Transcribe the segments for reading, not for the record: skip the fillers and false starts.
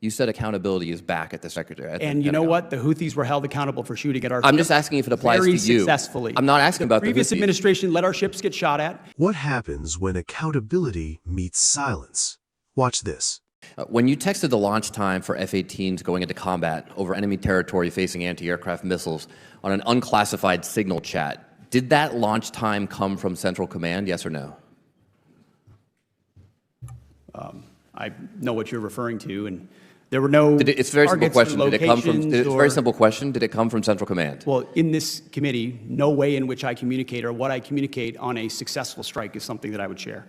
You said accountability is back at the Secretary. And you know what? The Houthis were held accountable for shooting at our I'm just asking if it applies to you. very successfully. I'm not asking about the previous Houthis. administration let our ships get shot at. What happens when accountability meets silence? Watch this. When you texted the launch time for F-18s going into combat over enemy territory facing anti-aircraft missiles on an unclassified signal chat, did that launch time come from Central Command, yes or no? I know what you're referring to, and there were no It's a very simple targets or question. Did it come from? locations It's a or- very simple question. Did it come from Central Command? Well, in this committee, no way in which I communicate or what I communicate on a successful strike is something that I would share.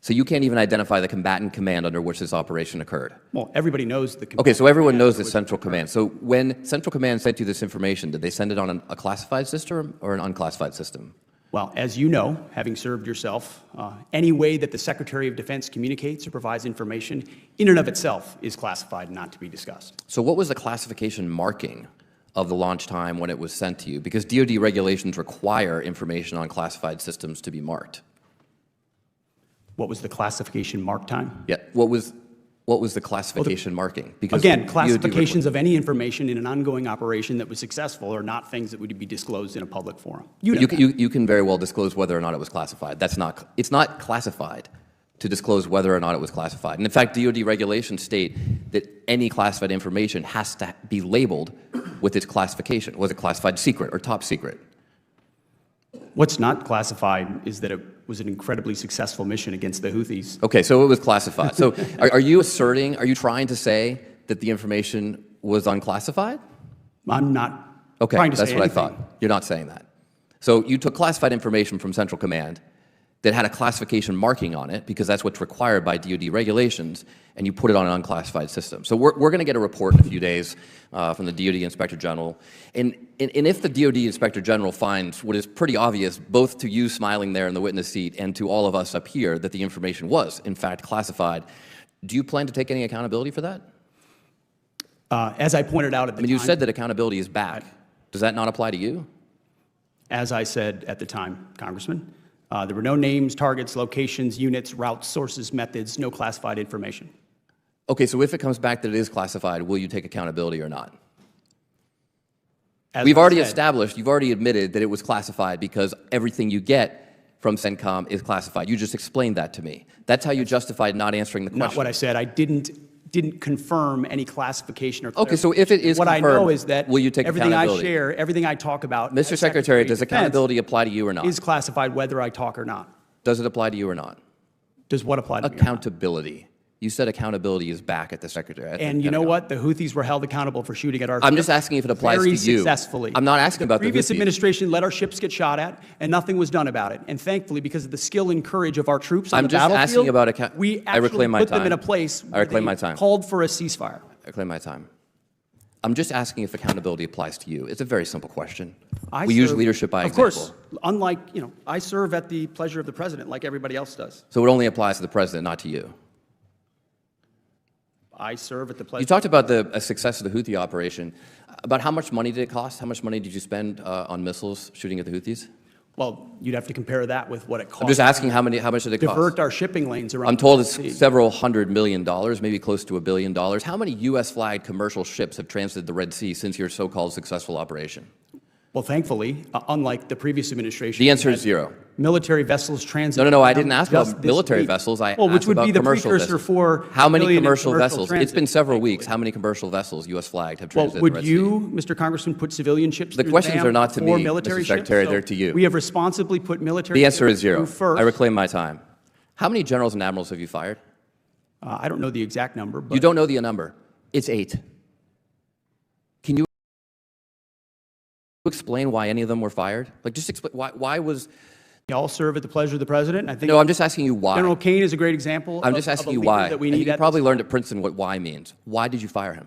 So you can't even identify the combatant command under which this operation occurred? Well, everybody knows the Okay, so everyone knows the it's Central Command. So when Central Command sent you this information, did they send it on a classified system or an unclassified system? Well, as you know, having served yourself, any way that the Secretary of Defense communicates or provides information in and of itself is classified and not to be discussed. So what was the classification marking of the launch time when it was sent to you? Because DoD regulations require information on classified systems to be marked. What was the classification mark time? Yeah, what was the classification marking? Because Again, DoD classifications of any information in an ongoing operation that was successful are not things that would be disclosed in a public forum. You know that. You can very well disclose whether or not it was classified. It's not classified to disclose whether or not it was classified. And in fact, DoD regulations state that any classified information has to be labeled with its classification. Was it classified secret or top secret? What's not classified is that it was an incredibly successful mission against the Houthis. Okay, so it was classified. So are you trying to say that the information was unclassified? I'm not Okay, trying to that's say what anything. I thought. You're not saying that. So you took classified information from Central Command that had a classification marking on it, because that's what's required by DoD regulations, and you put it on an unclassified system. So we're going to get a report in a few days from the DoD Inspector General. And if the DoD Inspector General finds what is pretty obvious, both to you smiling there in the witness seat and to all of us up here, that the information was, in fact, classified, do you plan to take any accountability for that? As I pointed out at the time, You said that accountability is back. Does that not apply to you? as I said at the time, Congressman, there were no names, targets, locations, units, routes, sources, methods, no classified information. Okay, so if it comes back that it is classified, will you take accountability or not? As We've I already said, established, you've already admitted that it was classified because everything you get from CENTCOM is classified. You just explained that to me. That's how you justified not answering the question. not what I said. I didn't confirm any classification or Okay, so if it is what confirmed, I know is that will you take everything accountability? I share, everything I talk about, Mr. as Secretary, of does Defense accountability apply to you or not? is classified whether I talk or not. Does it apply to you or not? Does what apply to me? or not? Accountability. You said accountability is back at the Secretary. And you know what? The Houthis were held accountable for shooting at our I'm ships just asking if it applies very to you. successfully. I'm not asking about the previous Houthis. administration let our ships get shot at, and nothing was done about it. And thankfully, because of the skill and courage of our troops on I'm the just battlefield, asking about we I reclaim actually my put them time. in a place I where reclaim they my time. called for a ceasefire. I claim my time. I'm just asking if accountability applies to you. It's a very simple question. I We use serve- leadership by Of example. course, unlike, I serve at the pleasure of the president like everybody else does. So it only applies to the president, not to you. I serve at the pleasure. You talked about the success of the Houthi operation. About how much money did it cost? How much money did you spend on missiles shooting at the Houthis? Well, you'd have to compare that with what it cost. I'm just asking how much did it cost? divert our shipping lanes around. I'm told the it's sea. several $100 million, maybe close to $1 billion. How many U.S.-flagged commercial ships have transited the Red Sea since your so-called successful operation? Well, thankfully, unlike the previous administration, The answer we is had zero. Military vessels transit. No, I didn't ask just about this military week. vessels. I Well, which asked would about be the commercial precursor vessels. for How many civilian and commercial vessels? transit, It's been several weeks. thankfully. How many commercial vessels, U.S.-flagged, have Well, transited the would Red you, Mr. Congressman, put civilian ships The through questions dam are not to or me, military Mr. Secretary, ships? they're to you. We have responsibly put military The answer ships is zero. through first. I reclaim my time. How many generals and admirals have you fired? I don't know the exact number, but You don't know the number. It's 8. Can you explain why any of them were fired? Like, just explain why was... they all serve at the pleasure of the president. I think No, I'm just asking you why. General Kane is a great example. I'm just of asking a you leader why. that we And need you at probably this learned time. at Princeton what why means. Why did you fire him?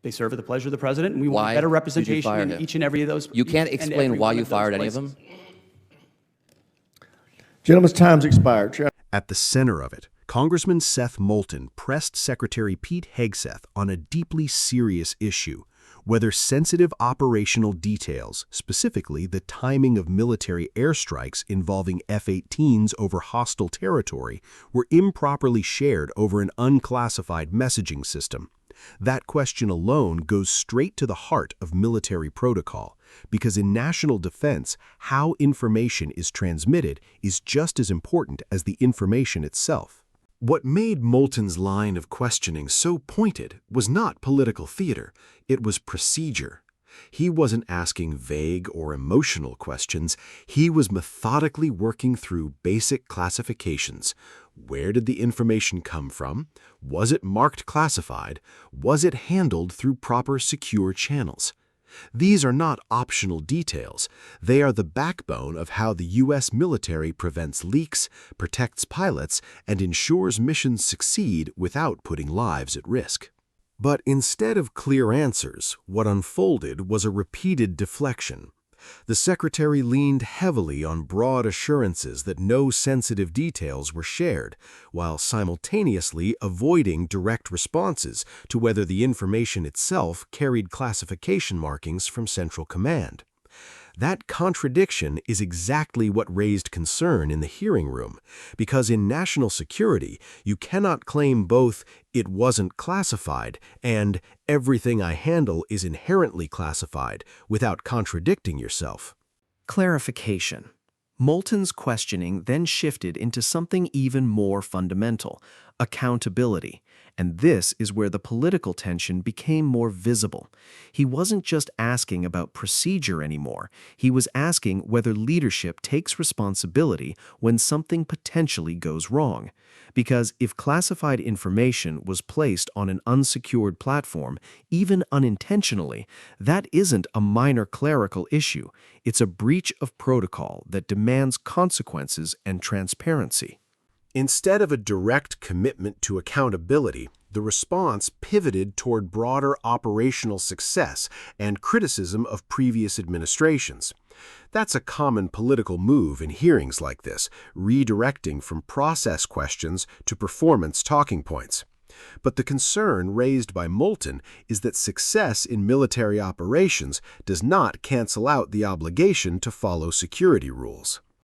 They serve at the pleasure of the president, and we Why want better did you representation fire in him? each and every of those. You can't each and explain every why one you of those fired any of places. them? Gentlemen's time's expired. Chair. At the center of it, Congressman Seth Moulton pressed Secretary Pete Hegseth on a deeply serious issue: Whether sensitive operational details, specifically the timing of military airstrikes involving F-18s over hostile territory, were improperly shared over an unclassified messaging system. That question alone goes straight to the heart of military protocol, because in national defense, how information is transmitted is just as important as the information itself. What made Moulton's line of questioning so pointed was not political theater, it was procedure. He wasn't asking vague or emotional questions, he was methodically working through basic classifications. Where did the information come from? Was it marked classified? Was it handled through proper secure channels? These are not optional details. They are the backbone of how the U.S. military prevents leaks, protects pilots, and ensures missions succeed without putting lives at risk. But instead of clear answers, what unfolded was a repeated deflection. The Secretary leaned heavily on broad assurances that no sensitive details were shared, while simultaneously avoiding direct responses to whether the information itself carried classification markings from Central Command. That contradiction is exactly what raised concern in the hearing room, because in national security, you cannot claim both "it wasn't classified" and "everything I handle is inherently classified" without contradicting yourself. Clarification. Moulton's questioning then shifted into something even more fundamental: accountability. And this is where the political tension became more visible. He wasn't just asking about procedure anymore. He was asking whether leadership takes responsibility when something potentially goes wrong. Because if classified information was placed on an unsecured platform, even unintentionally, that isn't a minor clerical issue. It's a breach of protocol that demands consequences and transparency. Instead of a direct commitment to accountability, the response pivoted toward broader operational success and criticism of previous administrations. That's a common political move in hearings like this, redirecting from process questions to performance talking points. But the concern raised by Moulton is that success in military operations does not cancel out the obligation to follow security rules.